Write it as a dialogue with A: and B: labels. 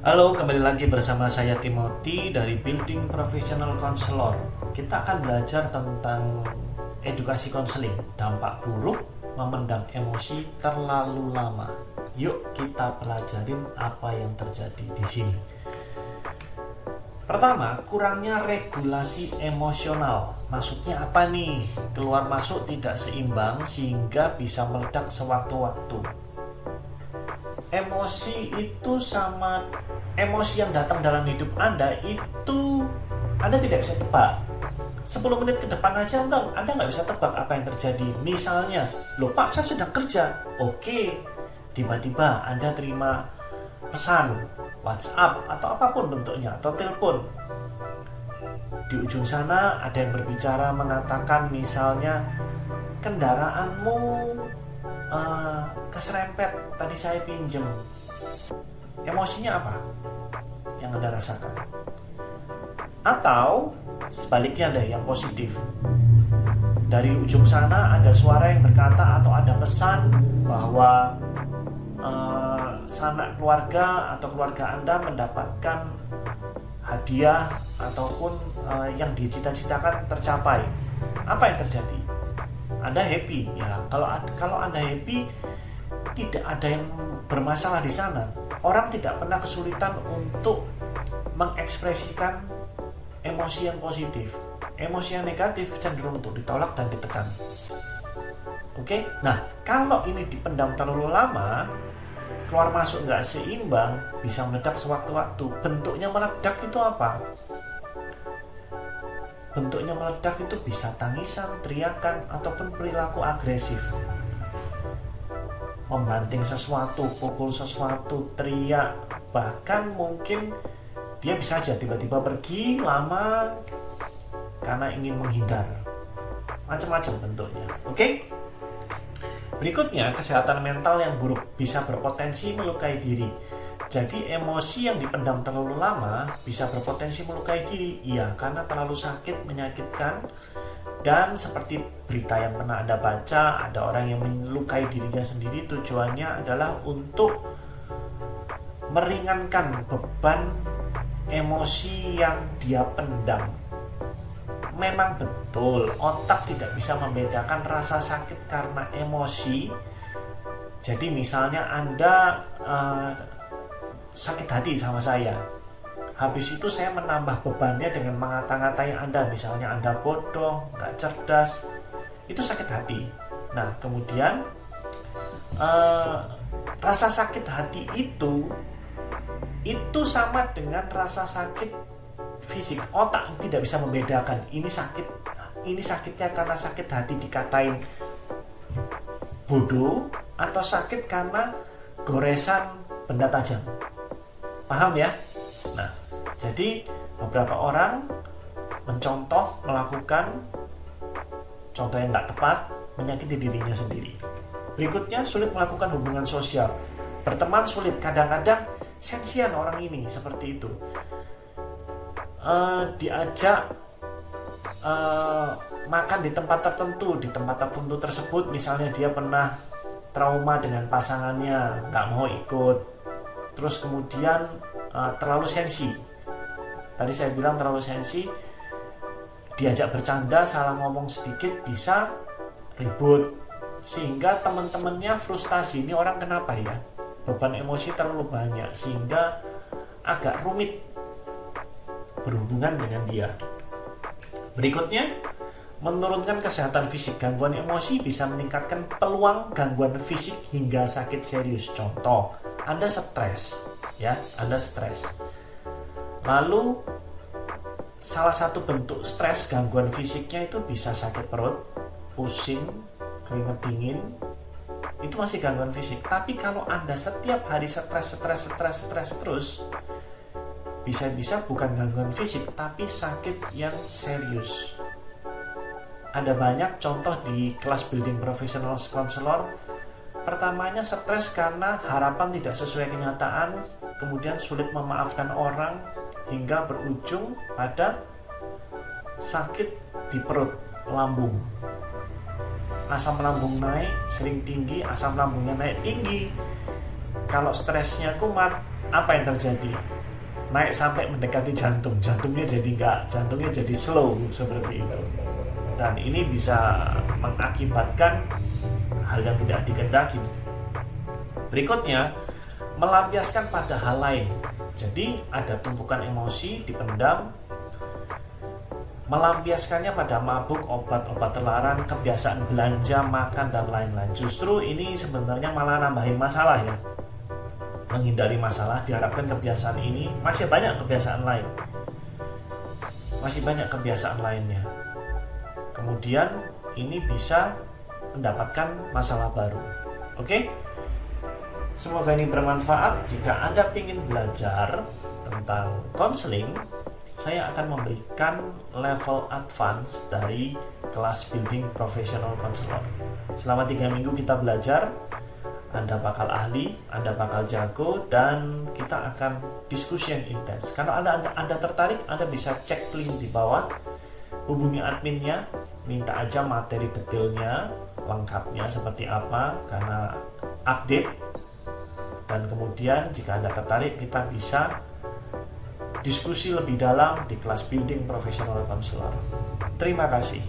A: Halo, kembali lagi bersama saya Timothy dari Building Professional Counselor. Kita akan belajar tentang edukasi konseling, dampak buruk memendam emosi terlalu lama. Yuk kita pelajarin apa yang terjadi di sini. Pertama, kurangnya regulasi emosional. Maksudnya apa nih? Keluar masuk tidak seimbang sehingga bisa meledak sewaktu-waktu. Emosi itu sama emosi yang datang dalam hidup Anda itu Anda tidak bisa tebak. 10 menit ke depan aja Anda nggak bisa tebak apa yang terjadi. Misalnya, loh Pak, saya sedang kerja. Oke, tiba-tiba Anda terima pesan WhatsApp atau apapun bentuknya, atau telepon. Di ujung sana ada yang berbicara mengatakan misalnya, kendaraanmu keserempet, tadi saya pinjem. Emosinya apa yang Anda rasakan? Atau sebaliknya deh, yang positif. Dari ujung sana ada suara yang berkata atau ada pesan bahwa sanak keluarga atau keluarga Anda mendapatkan hadiah ataupun yang dicita-citakan tercapai. Apa yang terjadi? Anda happy ya. Kalau Anda happy, tidak ada yang bermasalah di sana. Orang tidak pernah kesulitan untuk mengekspresikan emosi yang positif. Emosi yang negatif cenderung untuk ditolak dan ditekan. Oke? Nah, kalau ini dipendam terlalu lama, keluar masuk nggak seimbang, bisa meledak sewaktu-waktu. Bentuknya meledak itu apa? Bentuknya meledak itu bisa tangisan, teriakan, ataupun perilaku agresif. Membanting sesuatu, pukul sesuatu, teriak, bahkan mungkin dia bisa aja tiba-tiba pergi lama karena ingin menghindar. Macam-macam bentuknya. Oke? Berikutnya, kesehatan mental yang buruk bisa berpotensi melukai diri. Jadi emosi yang dipendam terlalu lama bisa berpotensi melukai diri. Iya, karena terlalu sakit, menyakitkan. Dan seperti berita yang pernah Anda baca, ada orang yang melukai dirinya sendiri, tujuannya adalah untuk meringankan beban emosi yang dia pendam. Memang betul, otak tidak bisa membedakan rasa sakit karena emosi. Jadi misalnya Anda sakit hati sama saya, habis itu saya menambah bebannya dengan mengata-ngatai Anda, misalnya Anda bodoh, nggak cerdas, itu sakit hati. Nah, kemudian rasa sakit hati itu sama dengan rasa sakit fisik. Otak tidak bisa membedakan ini sakitnya karena sakit hati dikatain bodoh atau sakit karena goresan benda tajam. Paham ya? Nah, jadi beberapa orang melakukan contoh yang nggak tepat, menyakiti dirinya sendiri. Berikutnya, sulit melakukan hubungan sosial. Berteman sulit, kadang-kadang sensian orang ini seperti itu. Diajak makan di tempat tertentu tersebut, misalnya dia pernah trauma dengan pasangannya, nggak mau ikut. Terus kemudian terlalu sensi. Tadi saya bilang terlalu sensi, diajak bercanda, salah ngomong sedikit bisa ribut, sehingga teman-temannya frustasi. Ini orang kenapa ya? Beban emosi terlalu banyak sehingga agak rumit berhubungan dengan dia. Berikutnya, menurunkan kesehatan fisik. Gangguan emosi bisa meningkatkan peluang gangguan fisik hingga sakit serius. Contoh, Anda stres, ya, Anda stres. Lalu salah satu bentuk stres, gangguan fisiknya itu bisa sakit perut, pusing, keringat dingin. Itu masih gangguan fisik. Tapi kalau Anda setiap hari stres terus, bisa-bisa bukan gangguan fisik, tapi sakit yang serius. Ada banyak contoh di kelas Building Professional Counselor. Pertamanya stres karena harapan tidak sesuai kenyataan, kemudian sulit memaafkan orang, hingga berujung pada sakit di perut, lambung. Asam lambung naik, sering tinggi, asam lambungnya naik tinggi. Kalau stresnya kumat, apa yang terjadi? Naik sampai mendekati jantung, jantungnya jadi slow seperti itu. Dan ini bisa mengakibatkan hal yang tidak dikehendaki. Berikutnya, melampiaskan pada hal lain. Jadi ada tumpukan emosi dipendam, melampiaskannya pada mabuk, obat-obat terlarang, kebiasaan belanja, makan, dan lain-lain. Justru ini sebenarnya malah nambahin masalah ya. Menghindari masalah, diharapkan kebiasaan ini masih banyak kebiasaan lainnya. Kemudian ini bisa mendapatkan masalah baru. Oke? Semoga ini bermanfaat. Jika Anda ingin belajar tentang konseling, saya akan memberikan level advance dari kelas Building Professional Counselor. Selama 3 minggu kita belajar, Anda bakal ahli, Anda bakal jago, dan kita akan diskusi yang intens. Kalau Anda tertarik, Anda bisa cek link di bawah, hubungi adminnya, minta aja materi detailnya, lengkapnya seperti apa, karena update. Dan kemudian jika Anda tertarik, kita bisa diskusi lebih dalam di kelas Building Professional Counselor. Terima kasih.